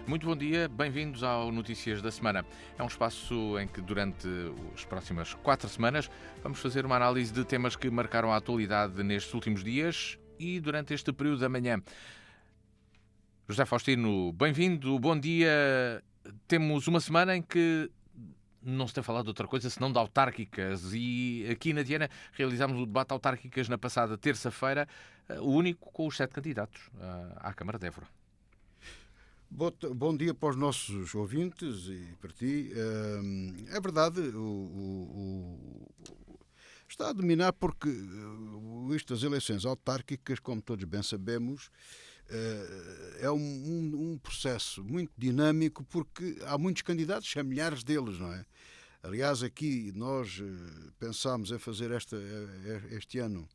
Muito bom dia, bem-vindos ao Notícias da Semana. É um espaço em que durante as próximas 4 semanas vamos fazer uma análise de temas que marcaram a atualidade nestes últimos dias e durante este período da manhã. José Faustino, bem-vindo, bom dia. Temos uma semana em que não se tem falado de outra coisa senão de autárquicas e aqui na Diana realizámos o debate autárquicas na passada terça-feira, o único com os 7 candidatos à Câmara de Évora. Bom dia para os nossos ouvintes e para ti. É verdade, está a dominar porque as eleições autárquicas, como todos bem sabemos, é um processo muito dinâmico porque há muitos candidatos, há milhares deles, não é? Aliás, aqui nós pensámos em fazer este ano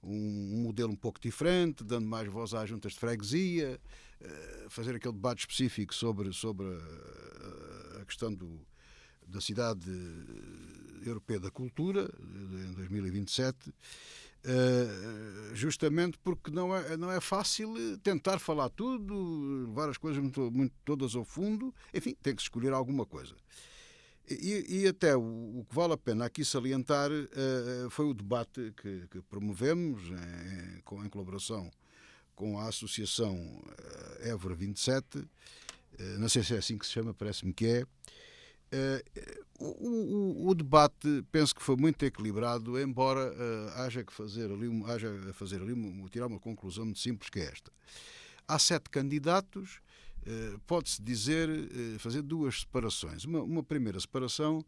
um modelo um pouco diferente, dando mais voz às juntas de freguesia, fazer aquele debate específico sobre a questão da Cidade Europeia da Cultura, em 2027, justamente porque não é fácil tentar falar tudo, levar as coisas muito todas ao fundo, enfim, tem que se escolher alguma coisa. E até o que vale a pena aqui salientar foi o debate que promovemos em colaboração com a Associação Évora 27, não sei se é assim que se chama, parece-me que é. O debate penso que foi muito equilibrado, embora haja a fazer ali tirar uma conclusão muito simples, que é esta. Há 7 candidatos. Pode-se dizer, fazer duas separações. Uma primeira separação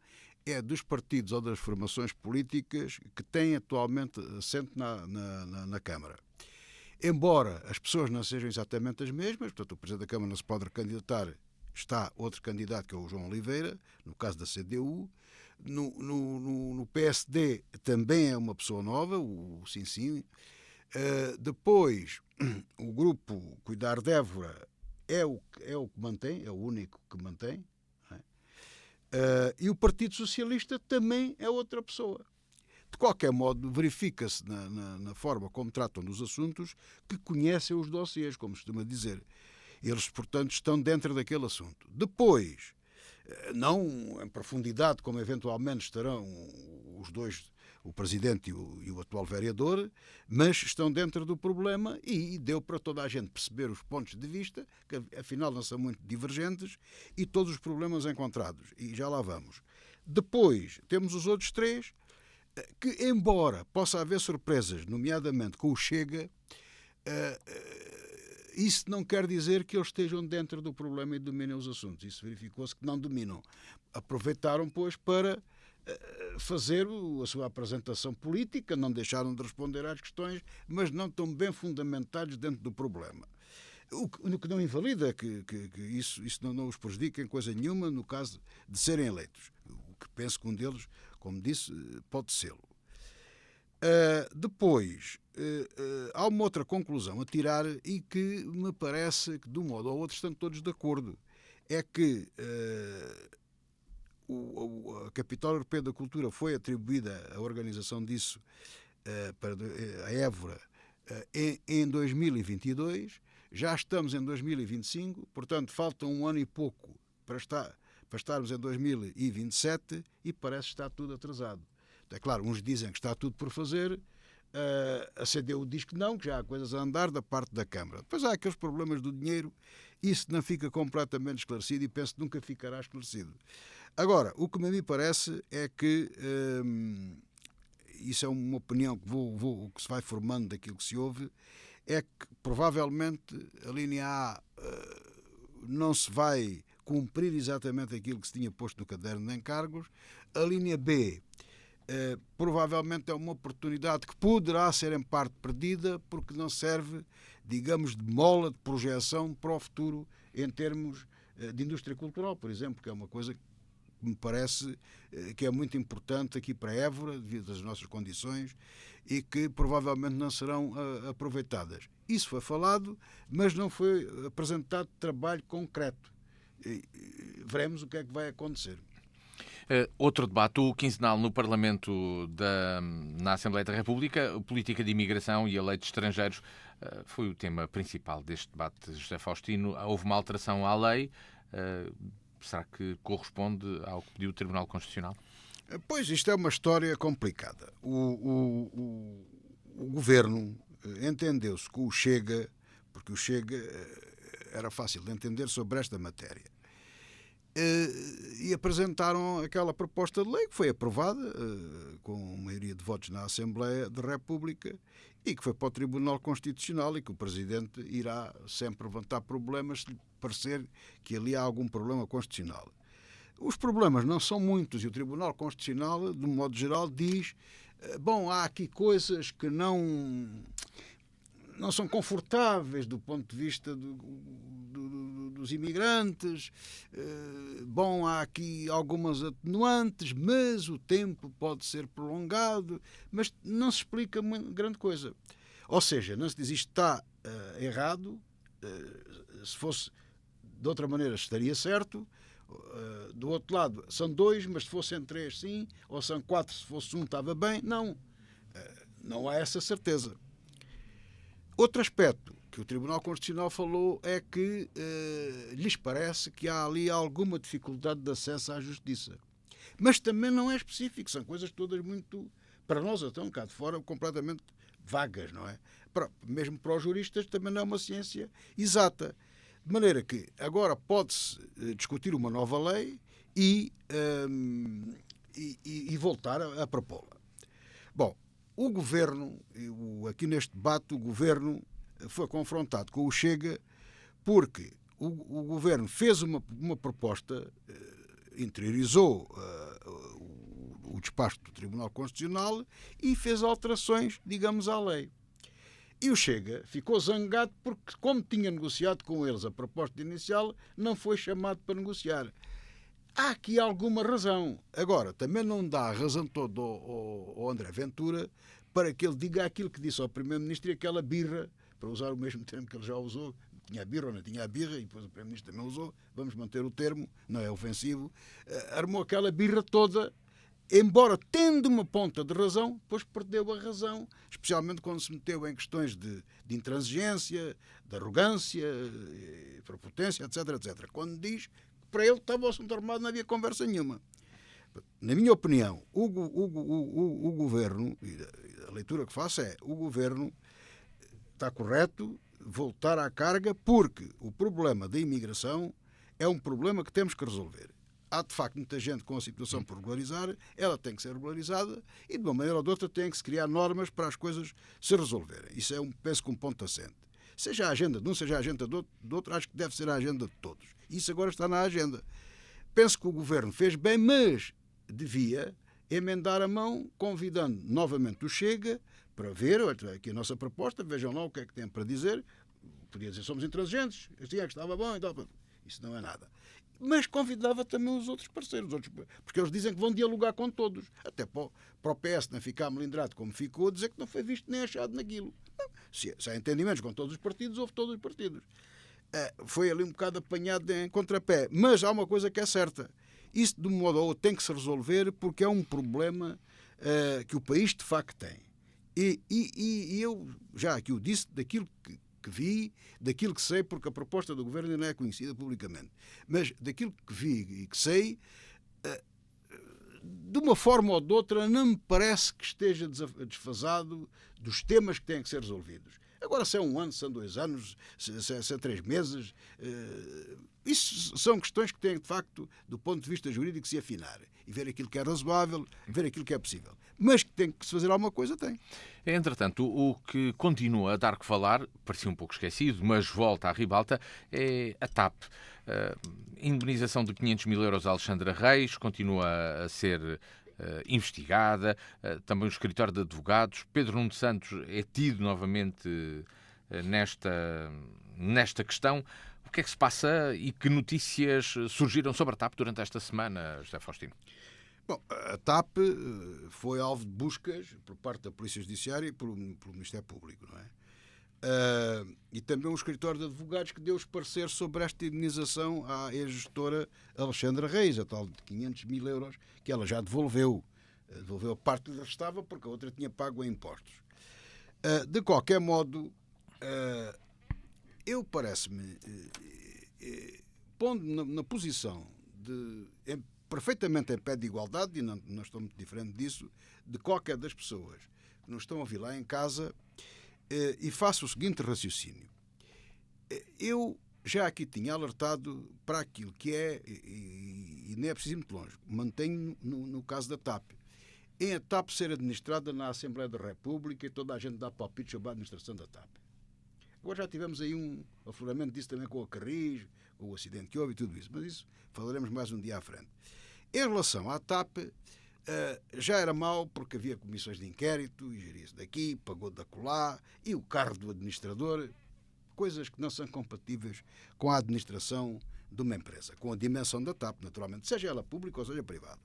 é dos partidos ou das formações políticas que têm atualmente assento na Câmara. Embora as pessoas não sejam exatamente as mesmas, portanto o Presidente da Câmara não se pode recandidatar, está outro candidato que é o João Oliveira, no caso da CDU. No PSD também é uma pessoa nova, o Sim. Depois, o grupo Cuidar de Évora é o que mantém, é o único que mantém. E o Partido Socialista também é outra pessoa. De qualquer modo, verifica-se na forma como tratam dos assuntos que conhecem os dossiês, como se costuma dizer. Eles, portanto, estão dentro daquele assunto. Depois, não em profundidade como eventualmente estarão os dois, o Presidente e o atual vereador, mas estão dentro do problema e deu para toda a gente perceber os pontos de vista, que afinal não são muito divergentes, e todos os problemas encontrados. E já lá vamos. Depois temos os outros 3, que embora possa haver surpresas, nomeadamente com o Chega, isso não quer dizer que eles estejam dentro do problema e dominem os assuntos. Isso verificou-se que não dominam. Aproveitaram, pois, para fazer a sua apresentação política, não deixaram de responder às questões, mas não estão bem fundamentados dentro do problema. O que não invalida que isso não os prejudica em coisa nenhuma no caso de serem eleitos. O que penso que um deles, como disse, pode ser. Depois, há uma outra conclusão a tirar e que me parece que de um modo ou outro estão todos de acordo. É que a Capital Europeia da Cultura foi atribuída, a organização disso, para a Évora em 2022, já estamos em 2025, portanto falta um ano e pouco para estarmos em 2027 e parece que está tudo atrasado. É claro, uns dizem que está tudo por fazer, a CDU diz que não, que já há coisas a andar da parte da Câmara. Depois há aqueles problemas do dinheiro, isso não fica completamente esclarecido e penso que nunca ficará esclarecido. Agora, o que me parece é que, isso é uma opinião que se vai formando daquilo que se ouve, é que provavelmente a linha A não se vai cumprir exatamente aquilo que se tinha posto no caderno de encargos, a linha B provavelmente é uma oportunidade que poderá ser em parte perdida porque não serve, digamos, de mola de projeção para o futuro em termos de indústria cultural, por exemplo, que é uma coisa que me parece que é muito importante aqui para Évora, devido às nossas condições, e que provavelmente não serão aproveitadas. Isso foi falado, mas não foi apresentado trabalho concreto. Veremos o que é que vai acontecer. Outro debate, o quinzenal no Parlamento na Assembleia da República, política de imigração e a lei de estrangeiros. foi o tema principal deste debate, José Faustino. Houve uma alteração à lei. Será que corresponde ao que pediu o Tribunal Constitucional? Pois, isto é uma história complicada. O Governo entendeu-se com o Chega, porque o Chega era fácil de entender sobre esta matéria. E apresentaram aquela proposta de lei que foi aprovada com maioria de votos na Assembleia da República e que foi para o Tribunal Constitucional e que o Presidente irá sempre levantar problemas se lhe parecer que ali há algum problema constitucional. Os problemas não são muitos e o Tribunal Constitucional, de um modo geral, diz há aqui coisas que não são confortáveis do ponto de vista dos imigrantes, há aqui algumas atenuantes, mas o tempo pode ser prolongado, mas não se explica grande coisa. Ou seja, não se diz isto está errado, se fosse de outra maneira estaria certo, do outro lado são 2, mas se fossem 3 sim, ou são 4 se fosse 1 estava bem, não há essa certeza. Outro aspecto que o Tribunal Constitucional falou é que lhes parece que há ali alguma dificuldade de acesso à justiça. Mas também não é específico, são coisas todas muito, para nós até um bocado de fora, completamente vagas, não é? Mesmo para os juristas também não é uma ciência exata. De maneira que agora pode-se discutir uma nova lei e voltar a propô-la. Bom, o Governo, aqui neste debate, o Governo foi confrontado com o Chega porque o Governo fez uma proposta, interiorizou o despacho do Tribunal Constitucional e fez alterações, digamos, à lei. E o Chega ficou zangado porque, como tinha negociado com eles a proposta inicial, não foi chamado para negociar. Há aqui alguma razão. Agora, também não dá a razão toda ao André Ventura para que ele diga aquilo que disse ao Primeiro-Ministro e aquela birra, para usar o mesmo termo que ele já usou, tinha a birra ou não tinha a birra, e depois o Primeiro-Ministro também usou, vamos manter o termo, não é ofensivo, armou aquela birra toda, embora tendo uma ponta de razão, depois perdeu a razão, especialmente quando se meteu em questões de intransigência, de arrogância, prepotência, etc, etc. Quando diz que para ele estava o assunto armado, não havia conversa nenhuma. Na minha opinião, o Governo, e a leitura que faço é, o Governo está correto voltar à carga porque o problema da imigração é um problema que temos que resolver. Há, de facto, muita gente com a situação por regularizar, ela tem que ser regularizada e, de uma maneira ou de outra, tem que se criar normas para as coisas se resolverem. Isso é, penso que um ponto assente. Seja a agenda de um, seja a agenda do outro, acho que deve ser a agenda de todos. Isso agora está na agenda. Penso que o Governo fez bem, mas devia emendar a mão, convidando novamente o Chega para ver aqui a nossa proposta, vejam lá o que é que tem para dizer. Podia dizer, somos intransigentes, assim é que estava bom e tal. Isso não é nada. Mas convidava também os outros parceiros, porque eles dizem que vão dialogar com todos. Até para o PS não ficar melindrado como ficou, dizer que não foi visto nem achado naquilo. Não. Se há entendimentos com todos os partidos, houve todos os partidos. Foi ali um bocado apanhado em contrapé. Mas há uma coisa que é certa. Isso, de um modo ou outro, tem que se resolver porque é um problema que o país, de facto, tem. E eu já aqui o disse, daquilo que vi, daquilo que sei, porque a proposta do Governo ainda não é conhecida publicamente, mas daquilo que vi e que sei, de uma forma ou de outra, não me parece que esteja desfasado dos temas que têm que ser resolvidos. Agora, se é 1 ano, se são 2 anos, se é 3 meses, isso são questões que têm, de facto, do ponto de vista jurídico, se afinar e ver aquilo que é razoável, ver aquilo que é possível. Mas que tem que se fazer alguma coisa, tem. Entretanto, o que continua a dar que falar, parecia um pouco esquecido, mas volta à ribalta, é a TAP. Indemnização de 500 mil euros a Alexandra Reis continua a ser investigada. Também o escritório de advogados. Pedro Nuno Santos é tido novamente nesta questão. O que é que se passa e que notícias surgiram sobre a TAP durante esta semana, José Faustino? Bom, a TAP foi alvo de buscas por parte da Polícia Judiciária e pelo Ministério Público, não é? E também um escritório de advogados que deu os pareceres sobre esta indemnização à ex-gestora Alexandra Reis, a tal de 500 mil euros, que ela já devolveu. Devolveu a parte que lhe restava porque a outra tinha pago em impostos. De qualquer modo, Eu parece-me, pondo na posição perfeitamente em pé de igualdade, e não estou muito diferente disso, de qualquer das pessoas que nos estão a ouvir lá em casa, e faço o seguinte raciocínio. Eu já aqui tinha alertado para aquilo que é, e nem é preciso ir muito longe, mantenho no caso da TAP. Em a TAP ser administrada na Assembleia da República e toda a gente dá palpites sobre a administração da TAP. Agora já tivemos aí um afloramento disso também com a Carris, com o acidente que houve e tudo isso, mas isso falaremos mais um dia à frente. Em relação à TAP, já era mau porque havia comissões de inquérito, e geria-se daqui, pagou da acolá, e o carro do administrador, coisas que não são compatíveis com a administração de uma empresa, com a dimensão da TAP, naturalmente, seja ela pública ou seja privada.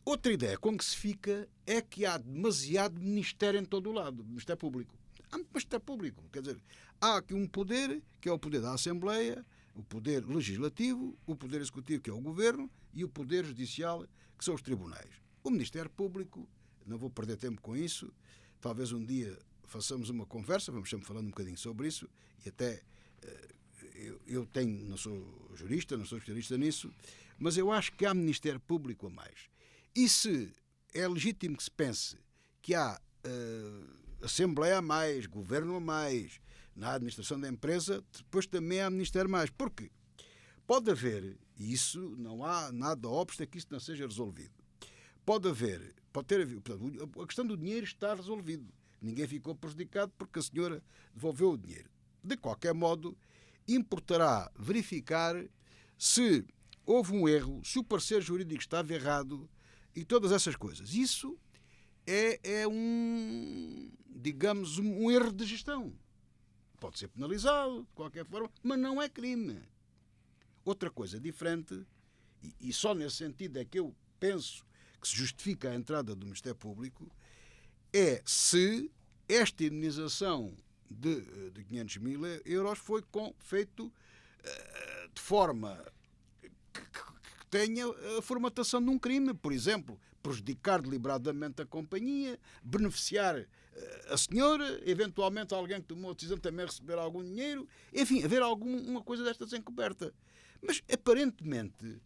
Outra ideia com que se fica é que há demasiado ministério em todo o lado, ministério público. Há muito ministério público, quer dizer, há aqui um poder, que é o poder da Assembleia, o poder legislativo, o poder executivo, que é o governo, e o poder judicial, que são os tribunais. O Ministério Público, não vou perder tempo com isso, talvez um dia façamos uma conversa, vamos sempre falando um bocadinho sobre isso, e até eu não sou jurista, não sou especialista nisso, mas eu acho que há Ministério Público a mais. E se é legítimo que se pense que há Assembleia a mais, Governo a mais, na administração da empresa, depois também há Ministério a mais. Porque pode haver, e isso não há nada óbvio que isso não seja resolvido. Pode ter havido, portanto, a questão do dinheiro está resolvido. Ninguém ficou prejudicado porque a senhora devolveu o dinheiro. De qualquer modo, importará verificar se houve um erro, se o parecer jurídico estava errado e todas essas coisas. Isso é digamos, um erro de gestão. Pode ser penalizado, de qualquer forma, mas não é crime. Outra coisa diferente, e só nesse sentido é que eu penso que se justifica a entrada do Ministério Público, é se esta indenização de 500 mil euros foi feito de forma que tenha a formatação de um crime. Por exemplo, prejudicar deliberadamente a companhia, beneficiar a senhora, eventualmente alguém que tomou a decisão também receber algum dinheiro, enfim, haver alguma coisa destas encoberta. Mas, aparentemente,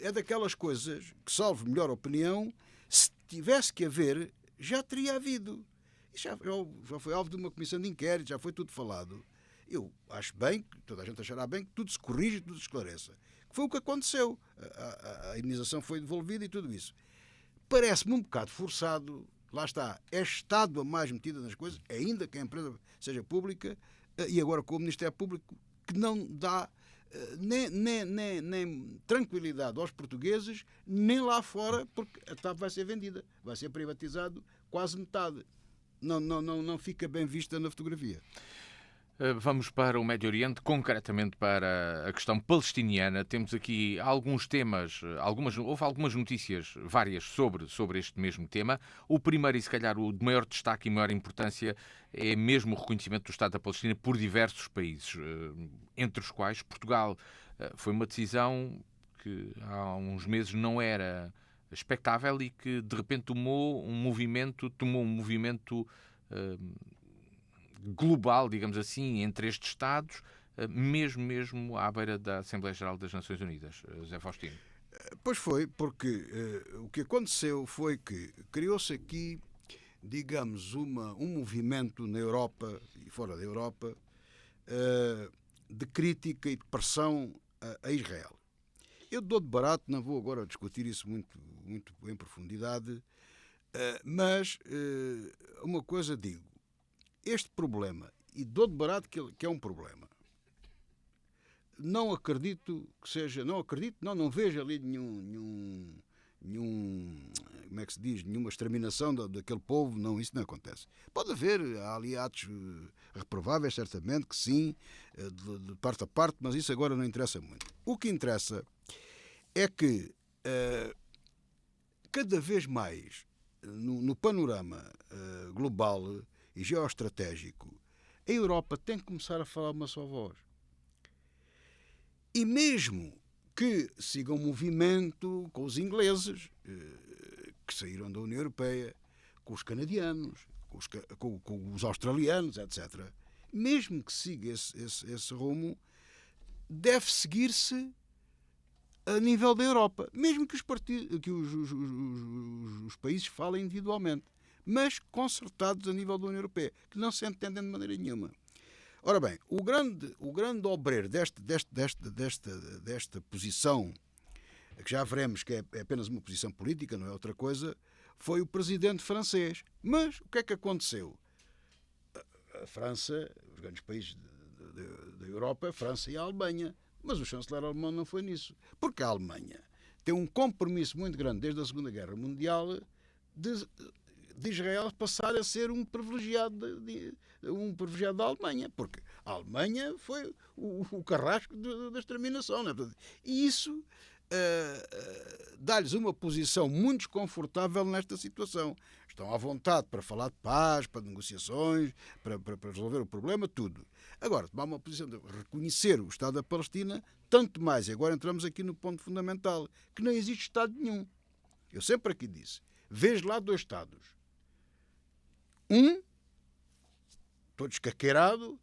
é daquelas coisas que, salvo melhor opinião, se tivesse que haver, já teria havido. Já foi alvo de uma comissão de inquérito, já foi tudo falado. Eu acho bem, toda a gente achará bem, que tudo se corrige, tudo se esclareça. Foi o que aconteceu. A indenização foi devolvida e tudo isso. Parece-me um bocado forçado, lá está, é Estado a mais metida nas coisas, ainda que a empresa seja pública, e agora com o Ministério Público, que não dá nem tranquilidade aos portugueses, nem lá fora, porque a TAP vai ser vendida, vai ser privatizado quase metade. Não fica bem vista na fotografia. Vamos para o Médio Oriente, concretamente para a questão palestiniana. Temos aqui alguns temas, houve algumas notícias várias sobre este mesmo tema. O primeiro, e se calhar o de maior destaque e maior importância, é mesmo o reconhecimento do Estado da Palestina por diversos países, entre os quais Portugal. Foi uma decisão que há uns meses não era expectável e que de repente tomou um movimento global, digamos assim, entre estes Estados, mesmo à beira da Assembleia Geral das Nações Unidas. José Faustino. Pois foi, porque o que aconteceu foi que criou-se aqui, digamos, um movimento na Europa e fora da Europa de crítica e de pressão a Israel. Eu dou de barato, não vou agora discutir isso muito em profundidade, mas uma coisa digo. Este problema, e dou de barato que é um problema, não acredito que seja, não vejo ali nenhum como é que se diz, nenhuma exterminação daquele povo, não, isso não acontece. Pode haver, há ali atos reprováveis, certamente, que sim, de parte a parte, mas isso agora não interessa muito. O que interessa é que cada vez mais, no panorama global e geoestratégico, a Europa tem que começar a falar uma só voz. E mesmo que siga um movimento com os ingleses, que saíram da União Europeia, com os canadianos, com os australianos, etc. Mesmo que siga esse rumo, deve seguir-se a nível da Europa, mesmo que os países falem individualmente, mas concertados a nível da União Europeia, que não se entendem de maneira nenhuma. Ora bem, o grande obreiro desta posição, que já veremos que é apenas uma posição política, não é outra coisa, foi o presidente francês. Mas o que é que aconteceu? A França, os grandes países da Europa, a França e a Alemanha. Mas o chanceler alemão não foi nisso. Porque a Alemanha tem um compromisso muito grande desde a Segunda Guerra Mundial de Israel passar a ser um privilegiado da Alemanha. Porque a Alemanha foi o carrasco da exterminação. Não é? E isso dá-lhes uma posição muito desconfortável nesta situação. Estão à vontade para falar de paz, para negociações, para resolver o problema, tudo. Agora, tomar uma posição de reconhecer o Estado da Palestina, tanto mais, e agora entramos aqui no ponto fundamental, que não existe Estado nenhum. Eu sempre aqui disse, vejo lá 2 Estados. Um, todo escaqueirado,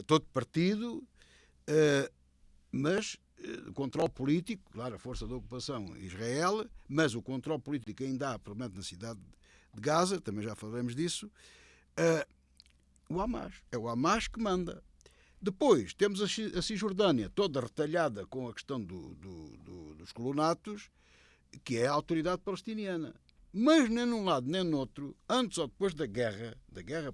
todo partido, mas o controle político, claro, a força da ocupação Israel, mas o controle político ainda há, pelo menos na cidade de Gaza, também já falaremos disso, o Hamas. É o Hamas que manda. Depois temos a Cisjordânia, toda retalhada com a questão dos colonatos, que é a autoridade palestiniana. Mas nem num lado nem no outro, antes ou depois da guerra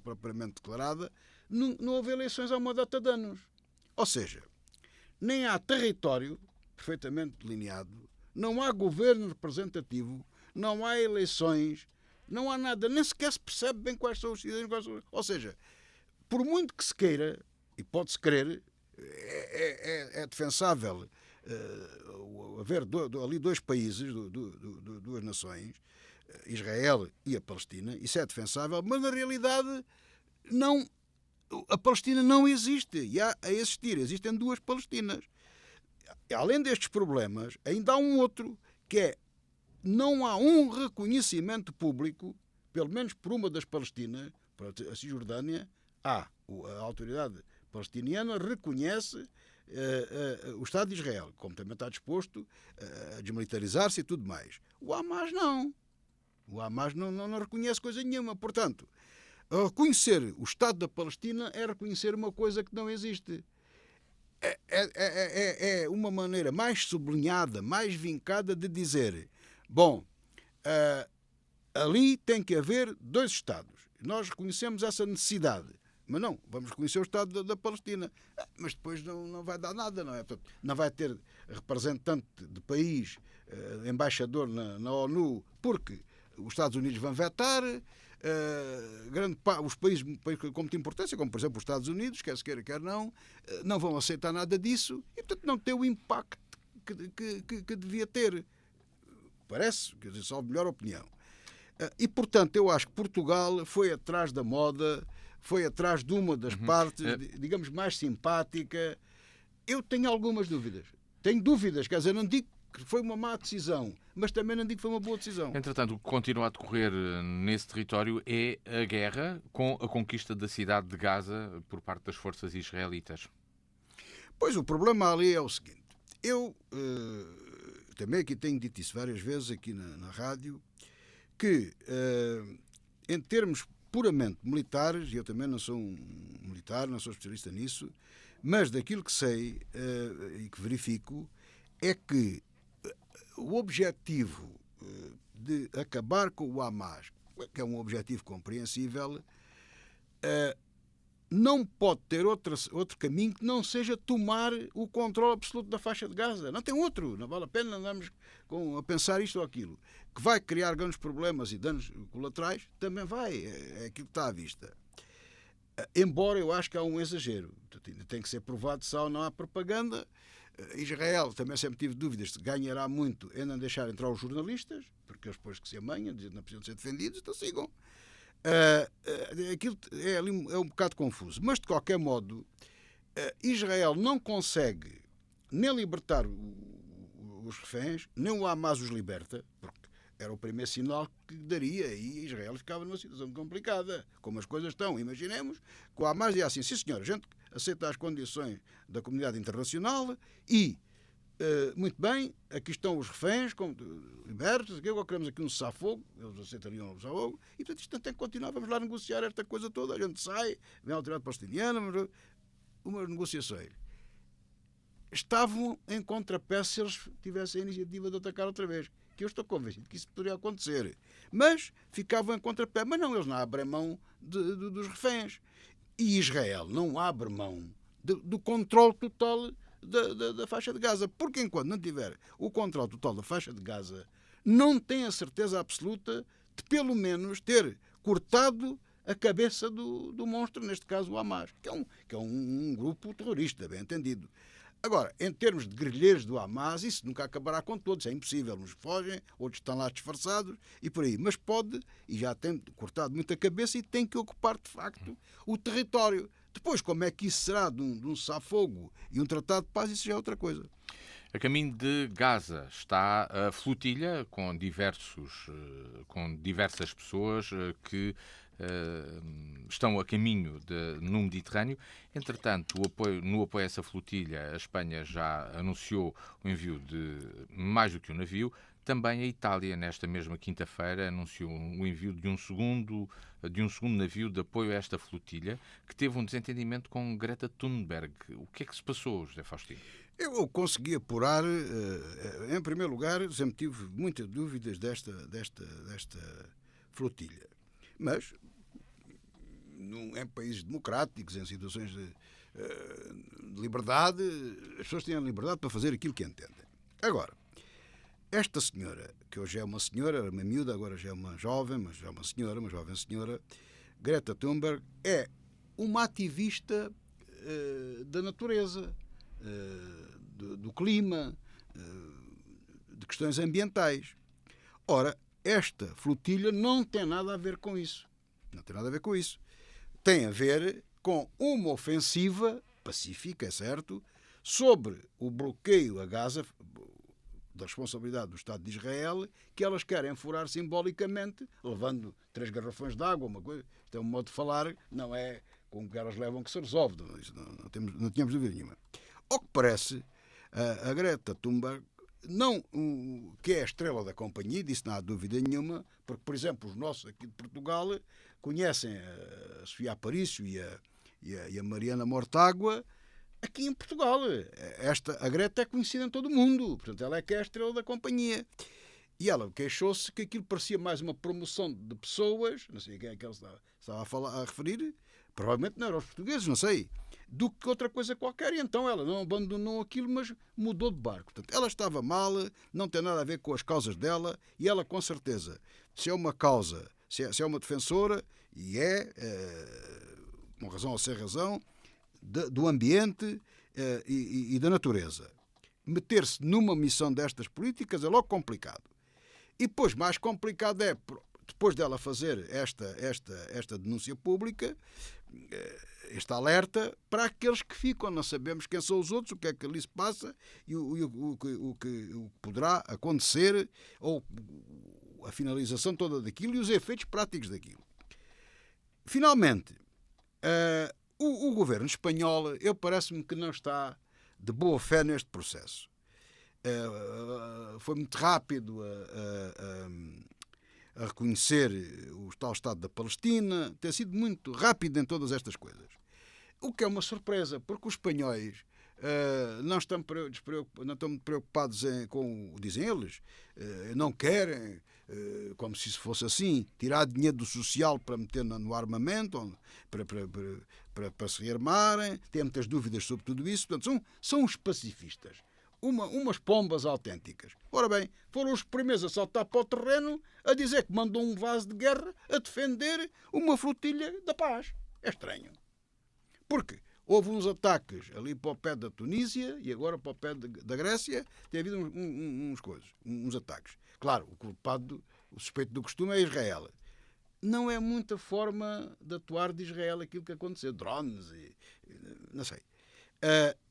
propriamente declarada, não houve eleições há uma data de anos. Ou seja, nem há território perfeitamente delineado, não há governo representativo, não há eleições, não há nada, nem sequer se percebe bem quais são os cidadãos. Ou seja, por muito que se queira, e pode-se querer, é defensável haver ali 2 países, 2 nações, Israel e a Palestina, isso é defensável, mas na realidade não, a Palestina não existe, e há a existir, existem 2 Palestinas. Além destes problemas, ainda há um outro, que é, não há um reconhecimento público, pelo menos por uma das Palestinas, a Cisjordânia, a autoridade palestiniana reconhece o Estado de Israel, como também está disposto a desmilitarizar-se e tudo mais. O Hamas não. O Hamas não reconhece coisa nenhuma. Portanto, reconhecer o Estado da Palestina é reconhecer uma coisa que não existe. É uma maneira mais sublinhada, mais vincada de dizer, bom, ali tem que haver 2 Estados. Nós reconhecemos essa necessidade. Mas não, vamos reconhecer o Estado da Palestina. Mas depois não vai dar nada, não é? Portanto, não vai ter representante de país, embaixador na ONU, porque os Estados Unidos vão vetar, os países com muita importância, como por exemplo os Estados Unidos, quer se queira, quer não vão aceitar nada disso e, portanto, não tem o impacto que devia ter. Parece, quer dizer, só a melhor opinião. E, portanto, eu acho que Portugal foi atrás da moda, foi atrás de uma das partes, digamos, mais simpática. Eu tenho algumas dúvidas. Tenho dúvidas, quer dizer, não digo que foi uma má decisão, mas também não digo que foi uma boa decisão. Entretanto, o que continua a decorrer nesse território é a guerra com a conquista da cidade de Gaza por parte das forças israelitas. Pois, o problema ali é o seguinte. Eu também aqui tenho dito isso várias vezes aqui na rádio, que em termos puramente militares, e eu também não sou um militar, não sou especialista nisso, mas daquilo que sei e que verifico é que o objetivo de acabar com o Hamas, que é um objetivo compreensível, não pode ter outro caminho que não seja tomar o controle absoluto da faixa de Gaza. Não tem outro. Não vale a pena andarmos a pensar isto ou aquilo. Que vai criar grandes problemas e danos colaterais, também vai. É aquilo que está à vista. Embora eu acho que há um exagero. Tem que ser provado se há ou não há propaganda. Israel também sempre tive dúvidas se ganhará muito em não deixar entrar os jornalistas, porque eles depois que se amanham, dizem que não precisam ser defendidos, então sigam. Aquilo é um bocado confuso, mas de qualquer modo Israel não consegue nem libertar os reféns, nem o Hamas os liberta, porque era o primeiro sinal que daria, e Israel ficava numa situação complicada, como as coisas estão. Imaginemos que o Hamas dizia assim: sim senhor, a gente aceita as condições da comunidade internacional e, muito bem, aqui estão os reféns libertos, agora queremos aqui um cessar-fogo, eles aceitariam um cessar-fogo, e portanto isto tem que continuar, vamos lá negociar esta coisa toda, a gente sai, vem a autoridade palestiniana, umas negociações. Estavam em contrapé se eles tivessem a iniciativa de atacar outra vez, que eu estou convencido que isso poderia acontecer, mas ficavam em contrapé. Mas não, eles não abrem mão dos reféns, e Israel não abre mão do controle total da faixa de Gaza, porque enquanto não tiver o controle total da faixa de Gaza, não tem a certeza absoluta de pelo menos ter cortado a cabeça do monstro, neste caso o Hamas, que é um grupo terrorista, bem entendido. Agora, em termos de guerrilheiros do Hamas, isso nunca acabará com todos, é impossível. Uns fogem, outros estão lá disfarçados e por aí. Mas pode, e já tem cortado muita cabeça, e tem que ocupar, de facto, o território. Depois, como é que isso será de um cessar-fogo e um tratado de paz, isso já é outra coisa. A caminho de Gaza está a flotilha com diversas pessoas que estão a caminho no Mediterrâneo. Entretanto, no apoio a essa flotilha, a Espanha já anunciou o envio de mais do que um navio. Também a Itália, nesta mesma quinta-feira, anunciou o envio de um segundo navio de apoio a esta flotilha, que teve um desentendimento com Greta Thunberg. O que é que se passou, José Faustino? Eu consegui apurar, em primeiro lugar, sempre tive muitas dúvidas desta flotilha. Mas, em países democráticos, em situações de liberdade, as pessoas têm a liberdade para fazer aquilo que entendem. Agora, esta senhora, que hoje é uma senhora, era uma miúda, agora já é uma jovem, mas já é uma senhora, uma jovem senhora, Greta Thunberg, é uma ativista da natureza, do clima, de questões ambientais. Ora, esta flotilha não tem nada a ver com isso. Não tem nada a ver com isso. Tem a ver com uma ofensiva pacífica, é certo, sobre o bloqueio a Gaza, da responsabilidade do Estado de Israel, que elas querem furar simbolicamente, levando 3 garrafões de água, uma coisa. Isto é um modo de falar, não é com o que elas levam que se resolve. Não tínhamos dúvida nenhuma. Ao que parece, a Greta Thunberg, não que é a estrela da companhia, disso não há dúvida nenhuma, porque, por exemplo, os nossos aqui de Portugal conhecem a Sofia Aparício e a Mariana Mortágua aqui em Portugal. A Greta é conhecida em todo o mundo, portanto, ela é que é a estrela da companhia. E ela queixou-se que aquilo parecia mais uma promoção de pessoas, não sei quem é que ela estava a referir, provavelmente não eram os portugueses, não sei, do que outra coisa qualquer. E então ela não abandonou aquilo, mas mudou de barco. Portanto, ela estava mal, não tem nada a ver com as causas dela, e ela, com certeza, se é uma causa, se é uma defensora, e com razão ou sem razão, do ambiente e da natureza. Meter-se numa missão destas políticas é logo complicado. E depois, mais complicado é, depois dela fazer esta denúncia pública, este alerta, para aqueles que ficam, não sabemos quem são os outros, o que é que ali se passa e o que poderá acontecer, ou a finalização toda daquilo e os efeitos práticos daquilo. Finalmente, o governo espanhol, parece-me que não está de boa fé neste processo. Foi muito rápido a reconhecer o tal Estado da Palestina, tem sido muito rápido em todas estas coisas. O que é uma surpresa, porque os espanhóis não estão preocupados com, dizem eles, não querem, como se isso fosse assim, tirar dinheiro do social para meter no armamento, para se rearmarem, têm muitas dúvidas sobre tudo isso, portanto, são os pacifistas. Umas pombas autênticas. Ora bem, foram os primeiros a saltar para o terreno a dizer que mandou um vaso de guerra a defender uma flotilha da paz. É estranho. Porque houve uns ataques ali para o pé da Tunísia e agora para o pé da Grécia. Tem havido uns ataques. Claro, o culpado, o suspeito do costume é Israel. Não é muita forma de atuar de Israel aquilo que aconteceu. Drones e não sei.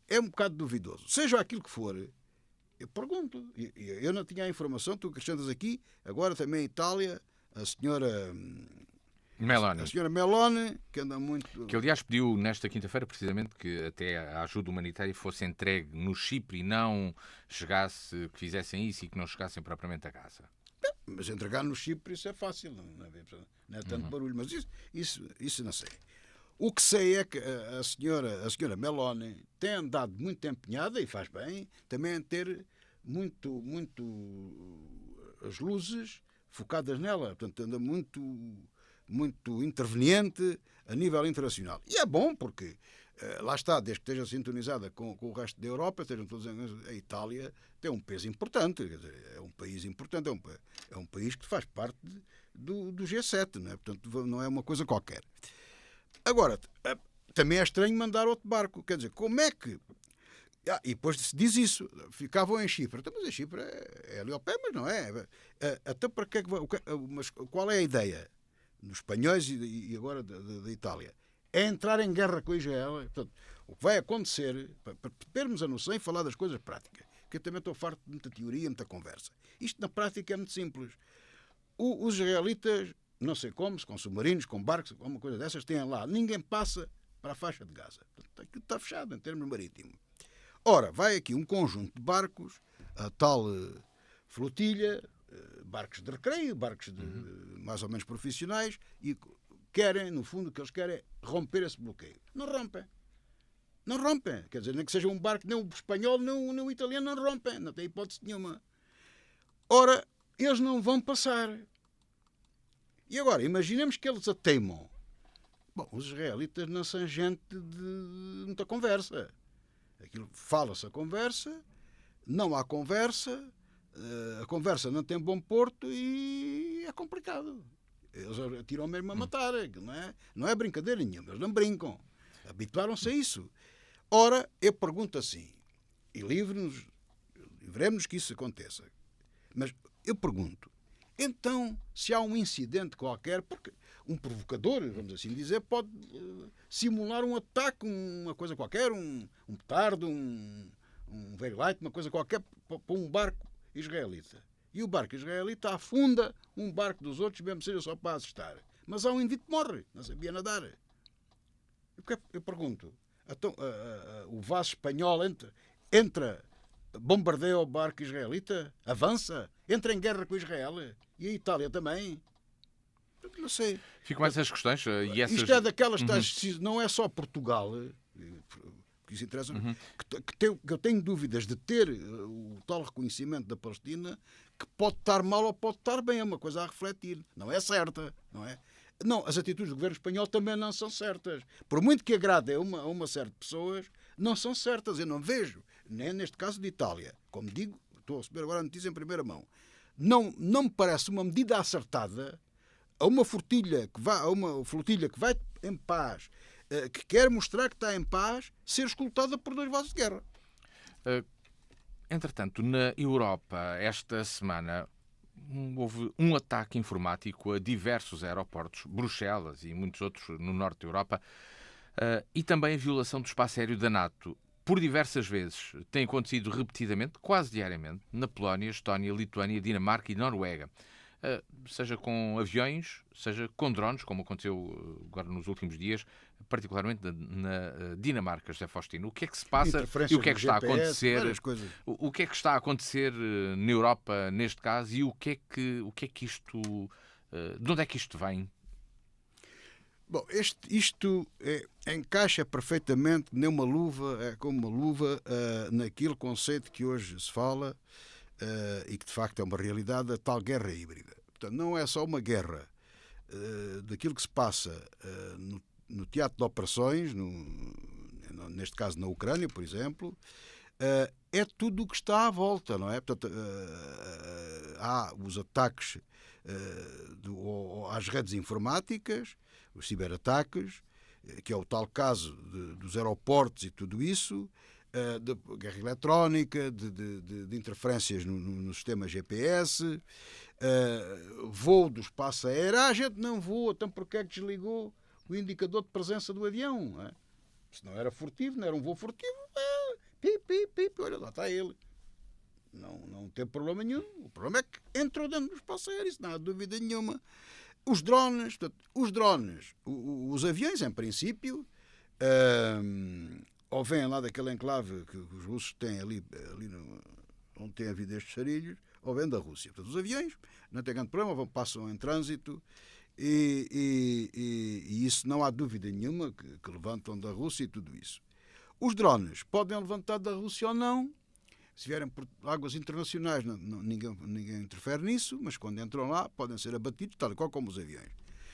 É um bocado duvidoso. Seja aquilo que for, Eu pergunto. Eu não tinha a informação, tu acrescentas aqui, agora também a Itália, a senhora Meloni. Meloni, que anda muito... Que, aliás, pediu nesta quinta-feira, precisamente, que até a ajuda humanitária fosse entregue no Chipre e não chegasse, que fizessem isso e que não chegassem propriamente a Gaza. Mas entregar no Chipre isso é fácil, não é tanto barulho, mas isso não sei. O que sei é que a senhora Meloni tem andado muito empenhada, e faz bem, também em ter muito as luzes focadas nela, portanto anda muito interveniente a nível internacional. E é bom porque, lá está, desde que esteja sintonizada com o resto da Europa, estejam todos a Itália tem um peso importante, quer dizer, é um país importante, é um país que faz parte do G7, não é? Portanto não é uma coisa qualquer. Agora, também é estranho mandar outro barco, quer dizer, como é que... e depois se diz isso, ficavam em Chipre. Então, mas a Chipre é ali ao pé, mas não é. Até para que é que mas qual é a ideia dos espanhóis e agora da Itália? É entrar em guerra com Israel. Portanto, o que vai acontecer, para termos a noção e falar das coisas práticas, porque eu também estou farto de muita teoria, muita conversa. Isto na prática é muito simples. Os israelitas, não sei como, se com submarinos, com barcos, alguma coisa dessas, têm lá. Ninguém passa para a faixa de Gaza. Portanto, aquilo está fechado em termos marítimos. Ora, vai aqui um conjunto de barcos, a tal flotilha, barcos de recreio, barcos mais ou menos profissionais, e querem, no fundo, o que eles querem é romper esse bloqueio. Não rompem. Não rompem. Quer dizer, nem que seja um barco, nem o espanhol, nem o italiano, não rompem. Não tem hipótese nenhuma. Ora, eles não vão passar. E agora, imaginemos que eles a teimam. Bom, os israelitas não são gente de muita conversa. Aquilo fala-se a conversa, não há conversa, a conversa não tem bom porto e é complicado. Eles atiram mesmo a matar, não é brincadeira nenhuma, eles não brincam. Habituaram-se a isso. Ora, eu pergunto assim, e livremos que isso aconteça, mas eu pergunto, então, se há um incidente qualquer, porque um provocador, vamos assim dizer, pode simular um ataque, uma coisa qualquer, um petardo, um Wehrlight, uma coisa qualquer, para um barco israelita. E o barco israelita afunda um barco dos outros, mesmo seja só para assustar. Mas há um indivíduo que morre, não sabia nadar. Eu pergunto, então, o vaso espanhol entra, bombardeia o barco israelita, avança, entra em guerra com Israel, e a Itália também. Não sei. Ficam essas questões e essas... Isto é daquelas tais... Não é só Portugal, que isso interessa, que eu tenho dúvidas de ter o tal reconhecimento da Palestina, que pode estar mal ou pode estar bem, é uma coisa a refletir. Não é certa, não é? Não, as atitudes do governo espanhol também não são certas. Por muito que agradem a uma série de pessoas, não são certas. Eu não vejo, nem neste caso de Itália. Como digo, estou a receber agora a notícia em primeira mão. Não me parece uma medida acertada a uma flotilha que vai em paz, que quer mostrar que está em paz, ser escoltada por 2 vasos de guerra. Entretanto, na Europa, esta semana, houve um ataque informático a diversos aeroportos, Bruxelas e muitos outros no norte da Europa, e também a violação do espaço aéreo da NATO. Por diversas vezes, tem acontecido repetidamente, quase diariamente, na Polónia, Estónia, Lituânia, Dinamarca e Noruega. Seja com aviões, seja com drones, como aconteceu agora nos últimos dias, particularmente na Dinamarca, José Faustino. O que é que se passa e o que é que está a acontecer? O que é que está a acontecer na Europa neste caso e o que é que isto, de onde é que isto vem? Bom, isto encaixa perfeitamente nem uma luva, é como uma luva naquele conceito que hoje se fala e que de facto é uma realidade, a tal guerra híbrida. Portanto, não é só uma guerra daquilo que se passa no teatro de operações, neste caso na Ucrânia, por exemplo, é tudo o que está à volta, não é? Portanto, há os ataques às redes informáticas, os ciberataques, que é o tal caso dos aeroportos e tudo isso, de guerra eletrónica, de interferências no sistema GPS, voo do espaço aéreo. A gente não voa, então porque é que desligou o indicador de presença do avião? Não é? Se não era furtivo, não era um voo furtivo, pip, olha lá está ele. não teve problema nenhum. O problema é que entrou dentro do espaço aéreo, isso não há dúvida nenhuma. Os drones, os aviões, em princípio, ou vêm lá daquele enclave que os russos têm ali onde tem havido estes sarilhos, ou vêm da Rússia. Portanto, os aviões não têm grande problema, passam em trânsito e isso não há dúvida nenhuma que levantam da Rússia e tudo isso. Os drones podem levantar da Rússia ou não. Se vierem por águas internacionais, ninguém interfere nisso, mas quando entram lá, podem ser abatidos, tal e qual como os aviões.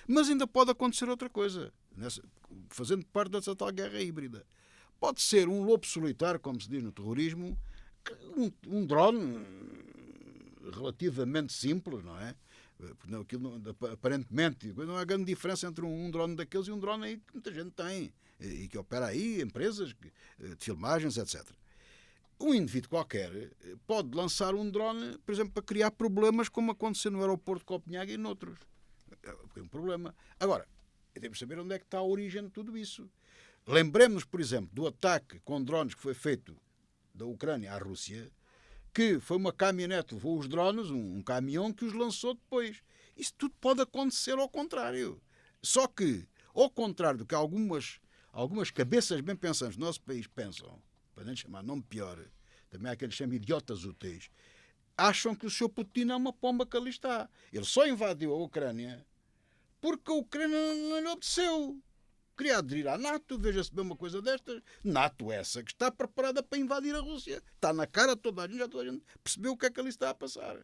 Mas ainda pode acontecer outra coisa, fazendo parte dessa tal guerra híbrida. Pode ser um lobo solitário, como se diz no terrorismo, um drone relativamente simples, não é? Aparentemente, não há grande diferença entre um drone daqueles e um drone aí que muita gente tem e que opera aí, empresas de filmagens, etc. Um indivíduo qualquer pode lançar um drone, por exemplo, para criar problemas, como aconteceu no aeroporto de Copenhague e noutros. É um problema. Agora, temos de saber onde é que está a origem de tudo isso. Lembremos-nos, por exemplo, do ataque com drones que foi feito da Ucrânia à Rússia, que foi uma caminhonete, levou os drones, um caminhão que os lançou depois. Isso tudo pode acontecer ao contrário. Só que, ao contrário do que algumas cabeças bem pensantes do nosso país pensam, para não chamar nome pior, também há quem chama idiotas úteis, acham que o Sr. Putin é uma pomba que ali está. Ele só invadiu a Ucrânia porque a Ucrânia não lhe obedeceu. Queria aderir à NATO, veja-se bem uma coisa destas. NATO essa que está preparada para invadir a Rússia. Está na cara de toda a gente percebeu o que é que ali está a passar.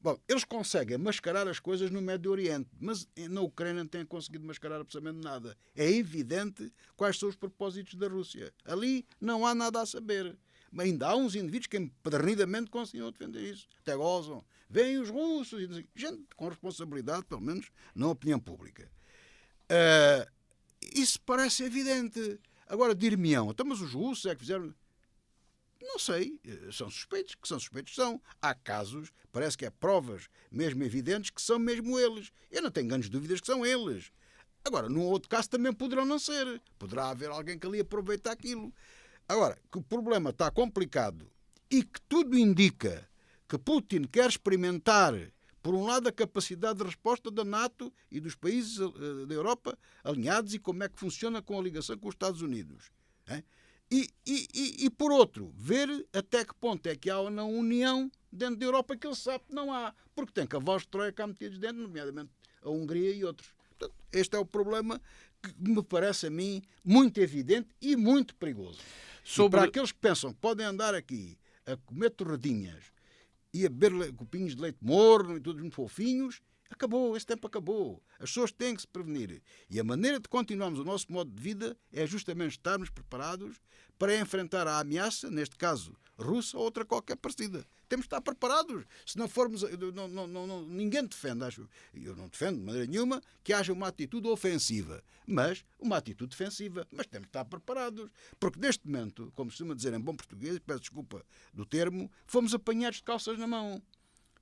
Bom, eles conseguem mascarar as coisas no Médio Oriente, mas na Ucrânia não têm conseguido mascarar absolutamente nada. É evidente quais são os propósitos da Rússia. Ali não há nada a saber. Mas ainda há uns indivíduos que empedernidamente conseguiram defender isso. Até gozam. Vêm os russos, e gente com responsabilidade, pelo menos, na opinião pública. Isso parece evidente. Agora, dir-me-ão, então, mas os russos é que fizeram... Não sei, são suspeitos, são. Há casos, parece que há provas mesmo evidentes que são mesmo eles. Eu não tenho grandes dúvidas que são eles. Agora, num outro caso também poderão não ser. Poderá haver alguém que ali aproveita aquilo. Agora, que o problema está complicado e que tudo indica que Putin quer experimentar, por um lado, a capacidade de resposta da NATO e dos países da Europa alinhados e como é que funciona com a ligação com os Estados Unidos. E por outro, ver até que ponto é que há ou não união dentro da Europa que ele sabe que não há, porque tem cavalos de Troia cá metidos dentro, nomeadamente a Hungria e outros. Portanto, este é o problema que me parece a mim muito evidente e muito perigoso. E para aqueles que pensam que podem andar aqui a comer torradinhas e a beber copinhos de leite morno e todos muito fofinhos, acabou, esse tempo acabou. As pessoas têm que se prevenir. E a maneira de continuarmos o nosso modo de vida é justamente estarmos preparados para enfrentar a ameaça, neste caso russa ou outra qualquer parecida. Temos de estar preparados. Se não formos... ninguém defende, eu não defendo de maneira nenhuma, que haja uma atitude ofensiva, mas uma atitude defensiva. Mas temos de estar preparados. Porque neste momento, como se costuma dizer em bom português, peço desculpa do termo, fomos apanhados de calças na mão.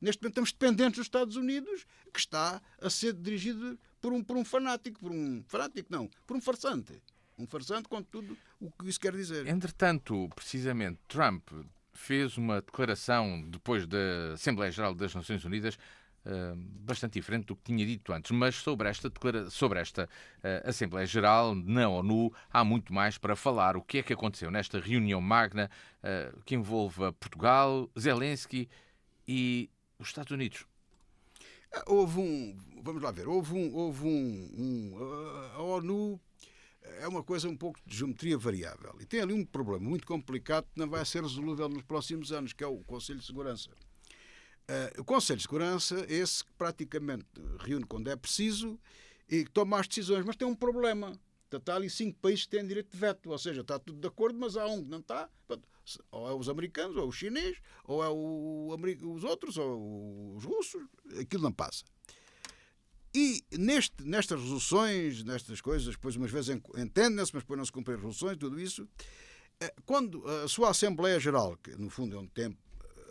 Neste momento estamos dependentes dos Estados Unidos, que está a ser dirigido por um fanático, por um farsante. Um farsante com tudo o que isso quer dizer. Entretanto, precisamente, Trump fez uma declaração depois da Assembleia Geral das Nações Unidas bastante diferente do que tinha dito antes, mas sobre esta Assembleia Geral na ONU há muito mais para falar. O que é que aconteceu nesta reunião magna que envolve Portugal, Zelensky e os Estados Unidos? Vamos lá ver, a ONU é uma coisa um pouco de geometria variável e tem ali um problema muito complicado que não vai ser resolvível nos próximos anos, que é o Conselho de Segurança. O Conselho de Segurança é esse que praticamente reúne quando é preciso e toma as decisões, mas tem um problema. Está ali 5 países que têm direito de veto, ou seja, está tudo de acordo, mas há um que não está. Ou é os americanos, ou os chineses, ou é os outros, ou os russos, aquilo não passa. E nestas resoluções, nestas coisas, depois umas vezes entendem-se, mas depois não se cumprem as resoluções, tudo isso, quando a sua Assembleia Geral, que no fundo é um tempo,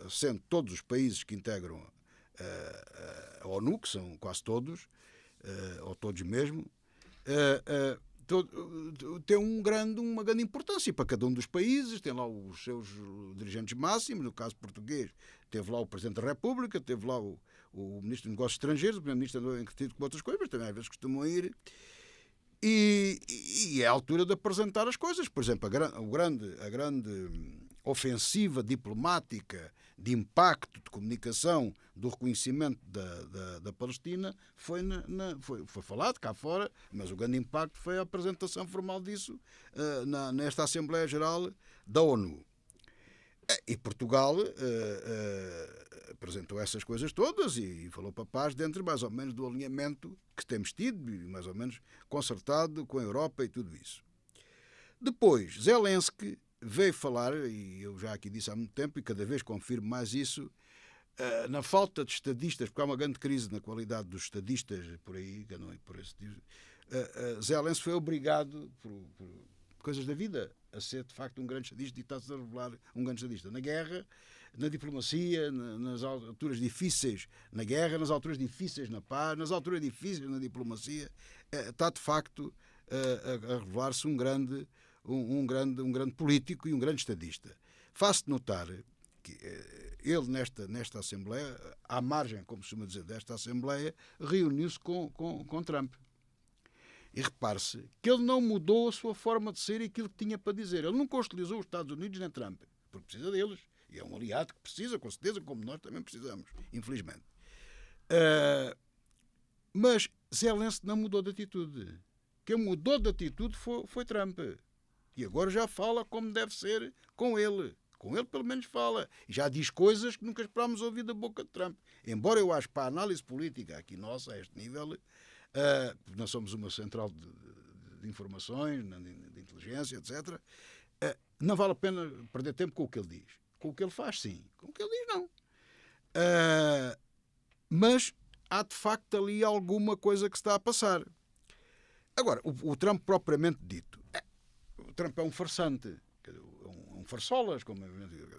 sendo todos os países que integram a ONU, que são quase todos, ou todos mesmo, tem uma grande importância para cada um dos países, tem lá os seus dirigentes máximos, no caso português, teve lá o Presidente da República, teve lá o Ministro dos Negócios Estrangeiros, o Primeiro-Ministro andou entretido com outras coisas, mas também às vezes costumam ir. E é a altura de apresentar as coisas. Por exemplo, a grande ofensiva diplomática de impacto, de comunicação, do reconhecimento da Palestina foi falado cá fora, mas o grande impacto foi a apresentação formal disso nesta Assembleia Geral da ONU. E Portugal apresentou essas coisas todas e falou para a paz dentro mais ou menos do alinhamento que temos tido, mais ou menos concertado com a Europa e tudo isso. Depois, Zelensky veio falar, e eu já aqui disse há muito tempo, e cada vez confirmo mais isso, na falta de estadistas, porque há uma grande crise na qualidade dos estadistas por aí, não é por esse tipo, Zelensky foi obrigado, por coisas da vida, a ser de facto um grande estadista, e está-se a revelar um grande estadista na guerra, na diplomacia, nas alturas difíceis na guerra, nas alturas difíceis na paz, nas alturas difíceis na diplomacia, está de facto a revelar-se um grande político e um grande estadista. Faço-te notar que ele nesta Assembleia, à margem, como se costuma dizer, desta Assembleia, reuniu-se com Trump. E repare-se que ele não mudou a sua forma de ser e aquilo que tinha para dizer. Ele nunca hostilizou os Estados Unidos nem Trump, porque precisa deles. E é um aliado que precisa, com certeza, como nós também precisamos, infelizmente. Mas Zelensky não mudou de atitude. Quem mudou de atitude foi Trump. E agora já fala como deve ser com ele. Com ele, pelo menos, fala. E já diz coisas que nunca esperámos ouvir da boca de Trump. Embora eu acho, para a análise política aqui nossa, a este nível, nós somos uma central de informações, de inteligência, etc., não vale a pena perder tempo com o que ele diz. Com o que ele faz, sim. Com o que ele diz, não. Mas há, de facto, ali alguma coisa que se está a passar. Agora, o Trump propriamente dito, o Trump é um farsante, um farsolas,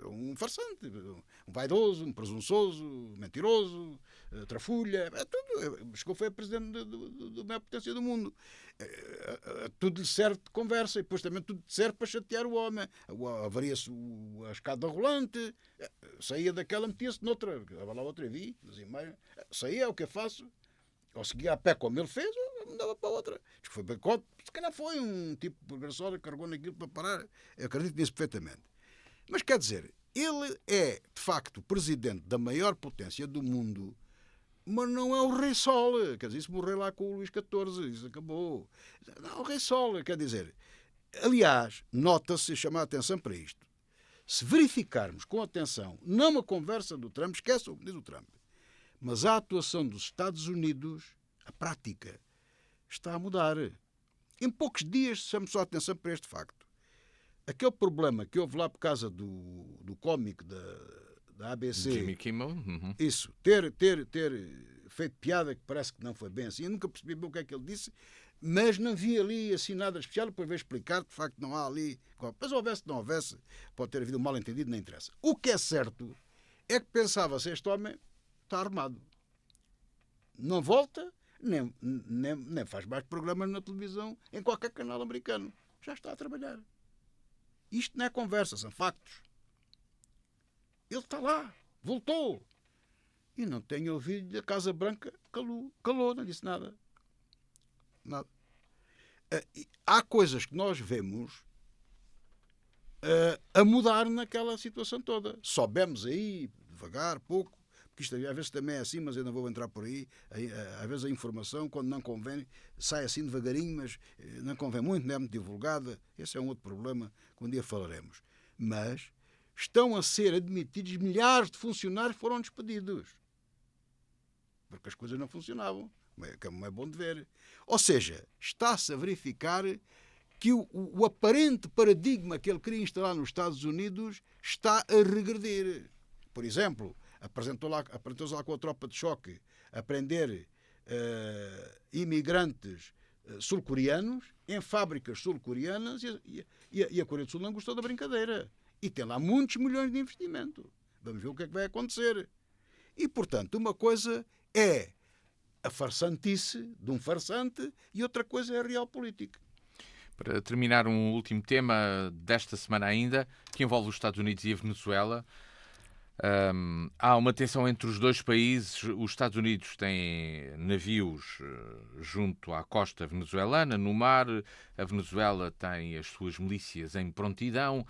um farsante, um vaidoso, um presunçoso, mentiroso, trafulha, tudo. Chegou, foi a presidente da maior potência do mundo. Tudo lhe serve de conversa e depois também tudo lhe serve para chatear o homem. Avaria-se a escada rolante, saía daquela, metia-se noutra, estava lá outra, vi, saía, é o que eu faço. Ou seguia a pé como ele fez, ou mudava para outra. Diz que foi boicote, se calhar foi um tipo de progressor que carregou naquilo para parar. Eu acredito nisso perfeitamente. Mas quer dizer, ele é, de facto, presidente da maior potência do mundo, mas não é o Rei Sol. Quer dizer, isso morreu lá com o Luís XIV, isso acabou. Não é o Rei Sol, quer dizer. Aliás, nota-se, chamar a atenção para isto. Se verificarmos com atenção, não a conversa do Trump, esquece o que diz o Trump, mas a atuação dos Estados Unidos, a prática, está a mudar. Em poucos dias, chamamos só a atenção para este facto. Aquele problema que houve lá por causa do cómico da ABC... Jimmy Kimmel. Uhum. Isso, ter feito piada que parece que não foi bem assim. Eu nunca percebi bem o que é que ele disse, mas não vi ali assim nada especial, depois veio explicar, de facto não há ali... Mas houvesse, não houvesse, pode ter havido um mal-entendido, não interessa. O que é certo é que pensava-se, este homem está armado. Não volta, nem faz mais programas na televisão, em qualquer canal americano. Já está a trabalhar. Isto não é conversa, são factos. Ele está lá, voltou. E não tenho ouvido da Casa Branca, calou, não disse nada. Nada. Há coisas que nós vemos a mudar naquela situação toda. Soubemos aí, devagar, pouco, porque isto às vezes também é assim, mas eu não vou entrar por aí. Às vezes a informação, quando não convém, sai assim devagarinho, mas não convém muito, não é muito divulgada. Esse é um outro problema que um dia falaremos. Mas estão a ser admitidos milhares de funcionários que foram despedidos. Porque as coisas não funcionavam, como é bom de ver. Ou seja, está-se a verificar que o aparente paradigma que ele queria instalar nos Estados Unidos está a regredir. Por exemplo, apresentou-se lá com a tropa de choque a prender imigrantes sul-coreanos em fábricas sul-coreanas e a Coreia do Sul não gostou da brincadeira. E tem lá muitos milhões de investimento. Vamos ver o que é que vai acontecer. E, portanto, uma coisa é a farsantice de um farsante e outra coisa é a realpolitik. Para terminar, um último tema desta semana ainda, que envolve os Estados Unidos e a Venezuela. Há uma tensão entre os dois países. Os Estados Unidos têm navios junto à costa venezuelana, no mar. A Venezuela tem as suas milícias em prontidão.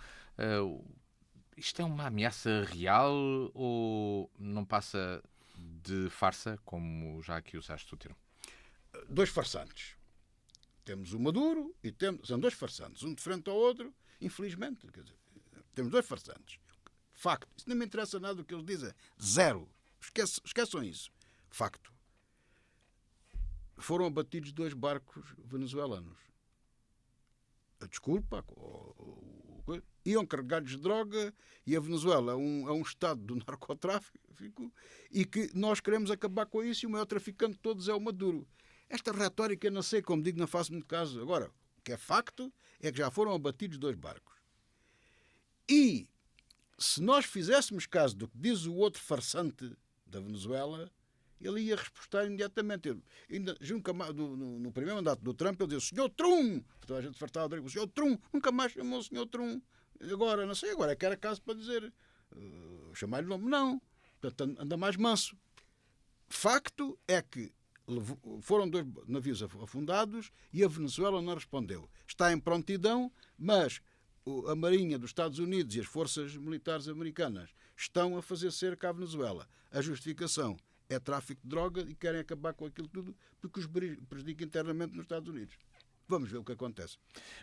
Isto é uma ameaça real ou não passa de farsa, como já aqui usaste o termo? Dois farsantes. Temos o Maduro e são dois farsantes, um de frente ao outro, infelizmente. Quer dizer, temos dois farsantes. Facto. Isso não me interessa nada do que eles dizem. Zero. Esqueçam isso. Facto. Foram abatidos 2 barcos venezuelanos. Desculpa. Iam carregados de droga e a Venezuela é um estado do narcotráfico e que nós queremos acabar com isso e o maior traficante de todos é o Maduro. Esta retórica, eu não sei, como digo, não faço muito caso. Agora, o que é facto é que já foram abatidos 2 barcos. E se nós fizéssemos caso do que diz o outro farsante da Venezuela, ele ia respostar imediatamente. No primeiro mandato do Trump, ele disse: Sr. Trump! Toda a gente fartava dele. O Sr. Trump nunca mais chamou o Sr. Trump. Agora, não sei, agora é que era caso para dizer. Chamar-lhe nome. Não. Portanto, anda mais manso. Facto é que foram 2 navios afundados e a Venezuela não respondeu. Está em prontidão, mas a Marinha dos Estados Unidos e as forças militares americanas estão a fazer cerca à Venezuela. A justificação é tráfico de droga e querem acabar com aquilo tudo porque os prejudica internamente nos Estados Unidos. Vamos ver o que acontece.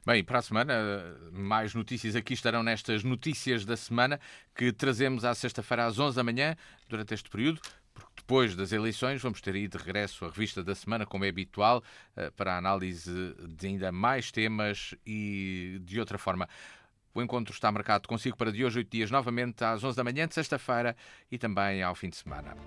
Bem, para a semana, mais notícias aqui estarão nestas notícias da semana que trazemos à sexta-feira às 11 da manhã, durante este período, porque depois das eleições vamos ter aí de regresso a revista da semana, como é habitual, para a análise de ainda mais temas e de outra forma. O encontro está marcado consigo para de hoje, 8 dias, novamente às 11 da manhã de sexta-feira e também ao fim de semana.